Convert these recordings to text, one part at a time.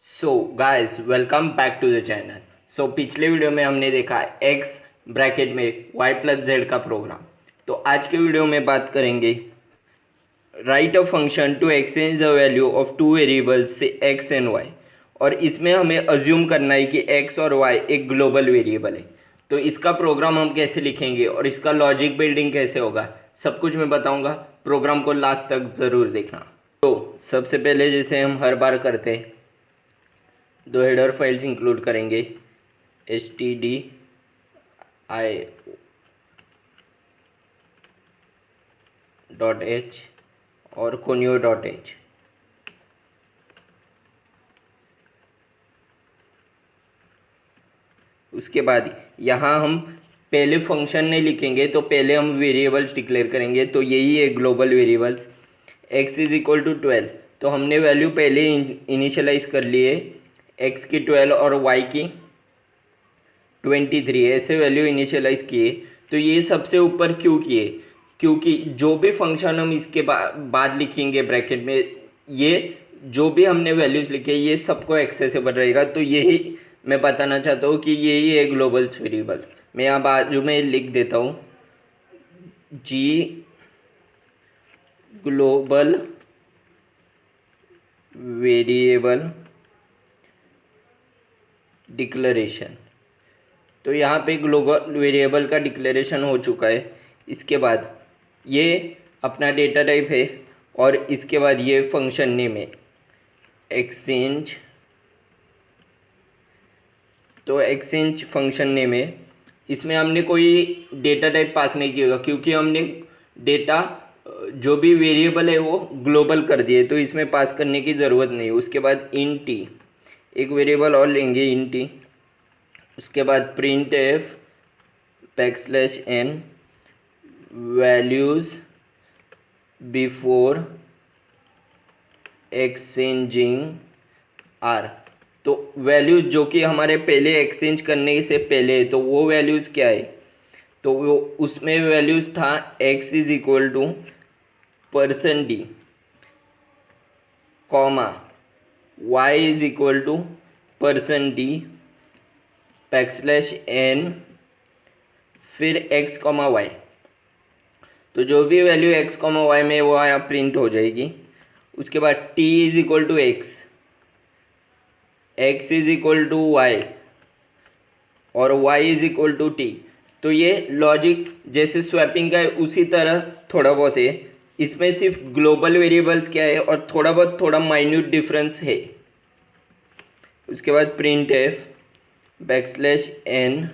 So guys welcome back to the channel. पिछले video में हमने देखा एक्स ब्रैकेट में वाई प्लस जेड का प्रोग्राम। तो आज के वीडियो में बात करेंगे write a function to exchange the value of two variables से एक्स एंड वाई। और इसमें हमें अज्यूम करना है कि एक्स और वाई एक ग्लोबल वेरिएबल है। तो इसका प्रोग्राम हम कैसे लिखेंगे और इसका लॉजिक बिल्डिंग कैसे होगा, सब कुछ मैं बताऊंगा। प्रोग्राम को लास्ट तक ज़रूर देखना। तो सबसे पहले जैसे हम हर बार करते हैं, दो हेडर फाइल्स इंक्लूड करेंगे, stdio.h और conio.h। उसके बाद यहाँ हम पहले फंक्शन नहीं लिखेंगे, तो पहले हम वेरिएबल्स डिक्लेयर करेंगे। तो यही है global variables. x is equal to 12, तो हमने वैल्यू पहले इनिशियलाइज कर लिए, x की 12 और y की 23 ऐसे वैल्यू इनिशियलाइज किए। तो ये सबसे ऊपर क्यों किए? क्योंकि जो भी फंक्शन हम इसके बाद लिखेंगे ब्रैकेट में, ये जो भी हमने वैल्यूज लिखे ये सबको एक्सेसिबल रहेगा। तो यही मैं बताना चाहता हूँ कि यही है ग्लोबल वेरिएबल। मैं यहाँ बाजू में लिख देता हूँ, जी ग्लोबल वेरिएबल डिक्लेरेशन। तो यहाँ पे ग्लोबल वेरिएबल का डिक्लेरेशन हो चुका है। इसके बाद ये अपना डेटा टाइप है और इसके बाद ये फंक्शन नेम है एक्सचेंज। तो एक्सचेंज फंक्शन नेम है, इसमें हमने कोई डेटा टाइप पास नहीं किया क्योंकि हमने डेटा जो भी वेरिएबल है वो ग्लोबल कर दिए, तो इसमें पास करने की ज़रूरत नहीं। उसके बाद इन टी, एक वेरिएबल और लेंगे इन टी। उसके बाद print f backslash n values before exchanging are. तो वैल्यूज जो कि हमारे पहले एक्सचेंज करने से पहले है, तो वो वैल्यूज क्या है? तो वो उसमें वैल्यूज था x is equal to percent d, comma y is equal to percent d backslash n फिर x कॉमा वाई। तो जो भी वैल्यू x कॉमा वाई में वो यहाँ प्रिंट हो जाएगी। उसके बाद t is equal to x, x is equal to y और y is equal to t. तो ये लॉजिक जैसे स्वैपिंग का है उसी तरह थोड़ा बहुत है। इसमें सिर्फ ग्लोबल वेरिएबल्स क्या है और थोड़ा माइन्यूट डिफरेंस है। उसके बाद print f backslash n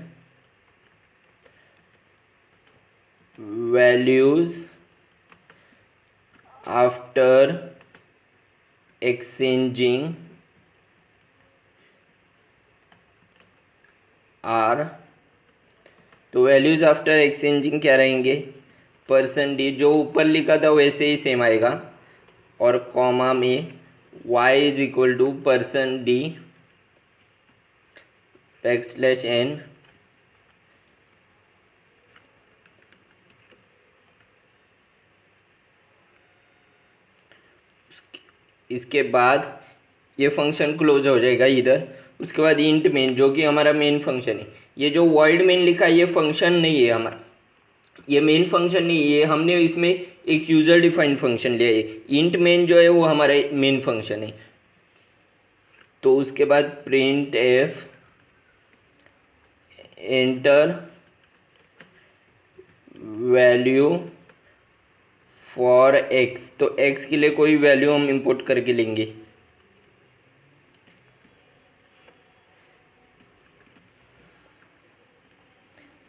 values after exchanging are. तो वैल्यूज आफ्टर एक्सचेंजिंग क्या रहेंगे? परसेंट डी, जो ऊपर लिखा था वैसे ही सेम आएगा, और कॉमा में y is equal to percent d backslash n इसके बाद ये फंक्शन क्लोज हो जाएगा इधर। उसके बाद इंट मेन, जो कि हमारा मेन फंक्शन है। ये जो वॉइड मेन लिखा है ये फंक्शन नहीं है हमारा, ये मेन फंक्शन नहीं है, ये हमने इसमें एक यूजर डिफाइंड फंक्शन लिया है। इंट मेन जो है वो हमारा मेन फंक्शन है। तो उसके बाद print f enter value for x. तो एक्स के लिए कोई वैल्यू हम इंपोर्ट करके लेंगे।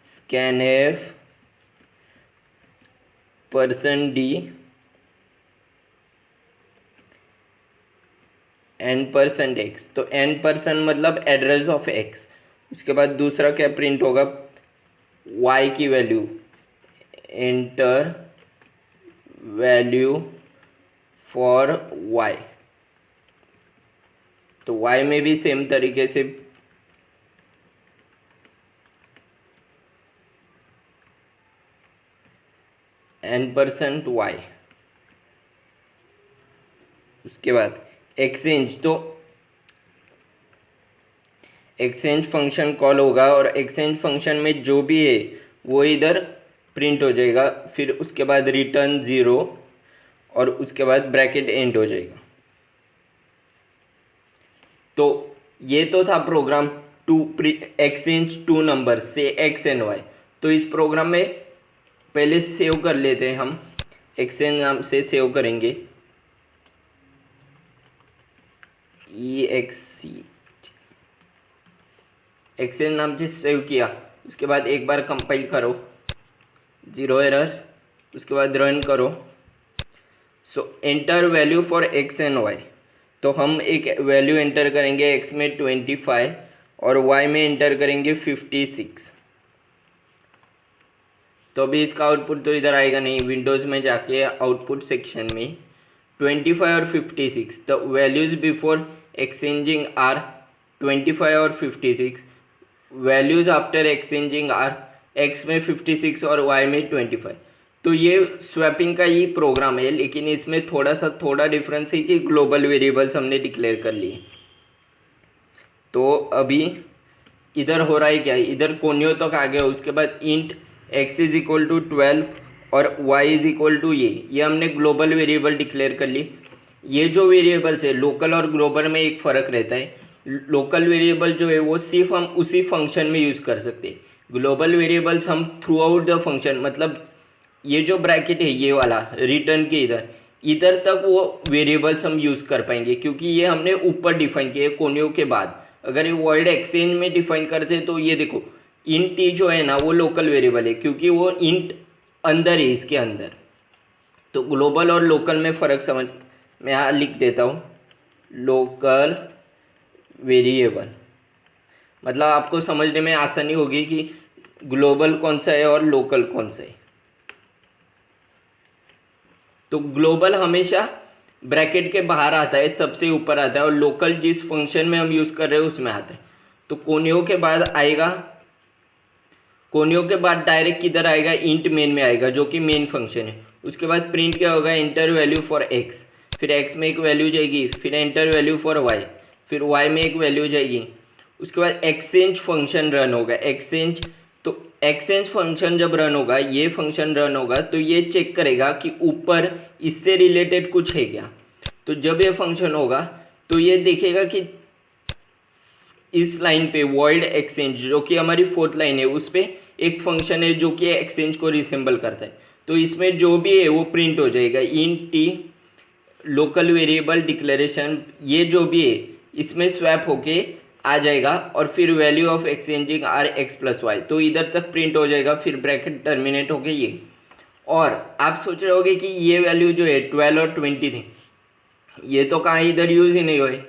Scanf percent d and percent x. तो एन परसेंट मतलब एड्रेस ऑफ एक्स। उसके बाद दूसरा क्या प्रिंट होगा? वाई की value, enter value for y. तो वाई में भी सेम तरीके से एन परसेंट वाई। उसके बाद एक्सचेंज, तो एक्सचेंज फंक्शन कॉल होगा और एक्सचेंज फंक्शन में जो भी है वो इधर प्रिंट हो जाएगा, फिर उसके बाद रिटर्न 0 और उसके बाद ब्रैकेट एंड हो जाएगा। तो ये तो था program to exchange two number से एक्स एंड वाई। तो इस प्रोग्राम में पहले सेव कर लेते हैं, हम एक्सचेंज नाम से सेव करेंगे एक्सचेंज नाम से सेव किया। उसके बाद एक बार कंपाइल करो, 0 एरर्स, उसके बाद रन करो। So enter value for x and y. तो हम एक वैल्यू एंटर करेंगे, एक्स में 25 और वाई में एंटर करेंगे 56। तो अभी इसका आउटपुट तो इधर आएगा नहीं, विंडोज़ में जाके आउटपुट सेक्शन में 25 और 56 the values before exchanging are 25 और 56, values after exchanging are x में 56 और वाई में 25। तो ये स्वैपिंग का ही प्रोग्राम है, लेकिन इसमें थोड़ा डिफरेंस है कि ग्लोबल वेरिएबल्स हमने डिक्लेयर कर लिए। तो अभी इधर हो रहा है क्या, इधर कोनियो तक आ गया। उसके बाद int x is equal to 12 और y इज इक्वल टू ये हमने ग्लोबल वेरिएबल डिक्लेयर कर ली। ये जो वेरिएबल्स है लोकल और ग्लोबल में एक फ़र्क रहता है, लोकल वेरिएबल जो है वो सिर्फ हम उसी फंक्शन में यूज़ कर सकते हैं, ग्लोबल वेरिएबल्स हम थ्रू आउट द फंक्शन, मतलब ये जो ब्रैकेट है ये वाला रिटर्न के इधर तक वो वेरिएबल्स हम यूज़ कर पाएंगे, क्योंकि ये हमने ऊपर डिफाइन किए कोनियो के बाद। अगर ये वॉइड एक्सचेंज में डिफाइन करते तो ये देखो इंट टी जो है ना वो लोकल वेरिएबल है, क्योंकि वो इंट अंदर है इसके अंदर। तो ग्लोबल और लोकल में फ़र्क समझ, मैं यहाँ लिख देता हूँ लोकल वेरिएबल, मतलब आपको समझने में आसानी होगी कि ग्लोबल कौन सा है और लोकल कौन सा है। तो ग्लोबल हमेशा ब्रैकेट के बाहर आता है, सबसे ऊपर आता है, और लोकल जिस फंक्शन में हम यूज़ कर रहे हैं उसमें आता है। तो कोनियो के बाद आएगा, कोनियो के बाद डायरेक्ट किधर आएगा, इंट मेन में आएगा जो कि मेन फंक्शन है। उसके बाद प्रिंट क्या होगा, एंटर वैल्यू फॉर एक्स, फिर एक्स में एक वैल्यू जाएगी, फिर एंटर वैल्यू फॉर वाई, फिर वाई में एक वैल्यू जाएगी। उसके बाद एक्सचेंज फंक्शन रन होगा, एक्सचेंज। तो एक्सचेंज फंक्शन जब रन होगा, ये फंक्शन रन होगा, तो ये चेक करेगा कि ऊपर इससे रिलेटेड कुछ है क्या। तो जब ये फंक्शन होगा तो ये देखेगा कि इस लाइन पे वॉइड एक्सचेंज जो कि हमारी फोर्थ लाइन है उस पर एक फंक्शन है जो कि एक्सचेंज को रिसेंबल करता है। तो इसमें जो भी है वो प्रिंट हो जाएगा, int T local variable declaration, ये जो भी है इसमें स्वैप होके आ जाएगा, और फिर value of exchanging are x plus y, तो इधर तक प्रिंट हो जाएगा, फिर ब्रैकेट टर्मिनेट होके ये। और आप सोच रहे होगे कि ये वैल्यू जो है 12 और 20 थी, ये तो कहाँ इधर यूज़ ही नहीं हुए।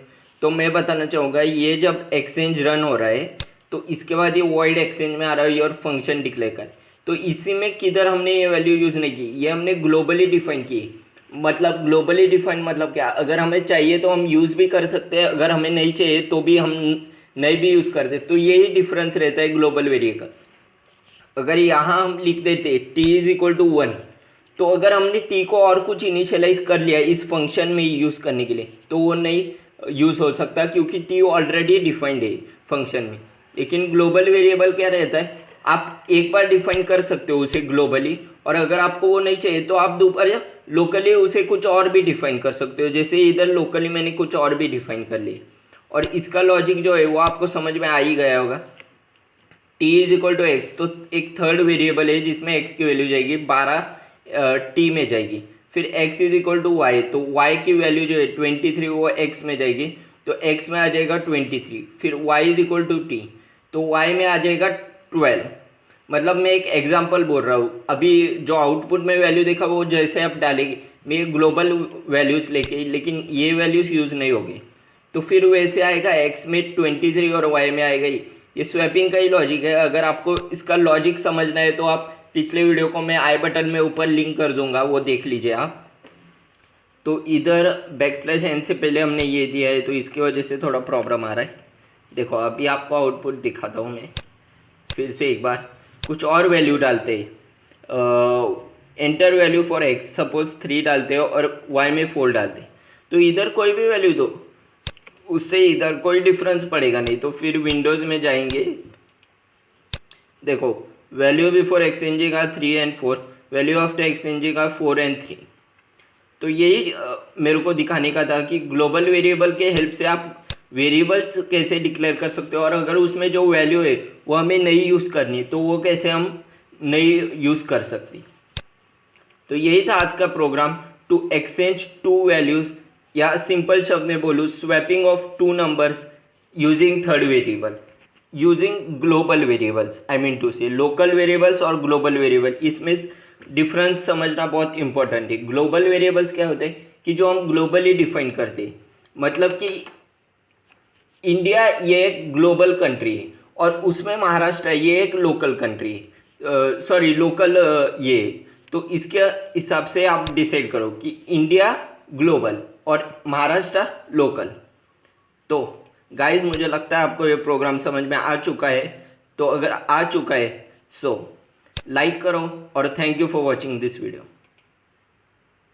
तो मैं बताना चाहूँगा ये जब एक्सचेंज रन हो रहा है तो इसके बाद ये वॉइड एक्सचेंज में आ रहा है और फंक्शन डिक्लेयर कर, तो इसी में किधर हमने ये वैल्यू यूज़ नहीं की, ये हमने ग्लोबली डिफाइन की। मतलब ग्लोबली डिफाइन मतलब क्या, अगर हमें चाहिए तो हम यूज़ भी कर सकते हैं, अगर हमें नहीं चाहिए तो भी हम नहीं भी यूज़ करते। तो यही डिफरेंस रहता है ग्लोबल वेरिएबल। अगर यहाँ हम लिख देते t इज इक्वल टू 1, तो अगर हमने t को और कुछ इनिशियलाइज कर लिया इस फंक्शन में यूज़ करने के लिए तो वो नहीं यूज़ हो सकता, क्योंकि t ऑलरेडी डिफाइंड है फंक्शन में। लेकिन ग्लोबल वेरिएबल क्या रहता है, आप एक बार डिफाइन कर सकते हो उसे ग्लोबली, और अगर आपको वो नहीं चाहिए तो आप दोबारा लोकली उसे कुछ और भी डिफाइन कर सकते हो, जैसे इधर लोकली मैंने कुछ और भी डिफाइन कर लिया। और इसका लॉजिक जो है वो आपको समझ में आ ही गया होगा। t is equal to x, तो एक थर्ड वेरिएबल है जिसमें x की वैल्यू जाएगी 12 t में जाएगी। फिर x is equal to y, तो y की वैल्यू जो है 23 वो x में जाएगी, तो x में आ जाएगा 23। फिर y is equal to t, तो y में आ जाएगा 12। मतलब मैं एक एग्जांपल बोल रहा हूँ, अभी जो आउटपुट में वैल्यू देखा वो जैसे आप डालेंगे मैं ग्लोबल वैल्यूज लेके, लेकिन ये वैल्यूज यूज़ नहीं होगी, तो फिर वैसे आएगा x में 23 और y में आएगा ये स्वैपिंग का ही लॉजिक है। अगर आपको इसका लॉजिक समझना है तो आप पिछले वीडियो को मैं आई बटन में ऊपर लिंक कर दूंगा, वो देख लीजिए आप। तो इधर \n से पहले हमने ये दिया है, तो इसकी वजह से थोड़ा प्रॉब्लम आ रहा है। देखो अभी आपको आउटपुट दिखाता हूँ मैं फिर से एक बार, कुछ और वैल्यू डालते हैं, enter value for x suppose 3 डालते हो और y में 4 डालते, तो इधर कोई भी वैल्यू दो उससे इधर कोई डिफरेंस पड़ेगा नहीं। तो फिर विंडोज़ में जाएंगे, देखो वैल्यू बिफोर एक्सचेंजिंग का 3 and 4, वैल्यू आफ्टर एक्सचेंजिंग का 4 and 3। तो यही मेरे को दिखाने का था कि ग्लोबल वेरिएबल के हेल्प से आप वेरिएबल्स कैसे डिक्लेयर कर सकते हो, और अगर उसमें जो वैल्यू है वो हमें नहीं यूज़ करनी तो वो कैसे हम नहीं यूज़ कर सकती। तो यही था आज का program, to exchange two values, या सिंपल शब्द में बोलूँ swapping of two numbers using third variable, using global variables, I mean to say local variables और ग्लोबल वेरिएबल। इसमें डिफरेंस समझना बहुत इंपॉर्टेंट है। ग्लोबल वेरिएबल्स क्या होते हैं कि जो हम ग्लोबली डिफाइन करते हैं, मतलब कि इंडिया ये एक ग्लोबल कंट्री है और उसमें महाराष्ट्र ये एक लोकल कंट्री है, सॉरी लोकल ये। तो इसके हिसाब से आप डिसाइड करो कि इंडिया ग्लोबल और महाराष्ट्र लोकल। तो गाइस मुझे लगता है आपको ये प्रोग्राम समझ में आ चुका है। तो अगर आ चुका है सो लाइक करो और thank you for watching this video.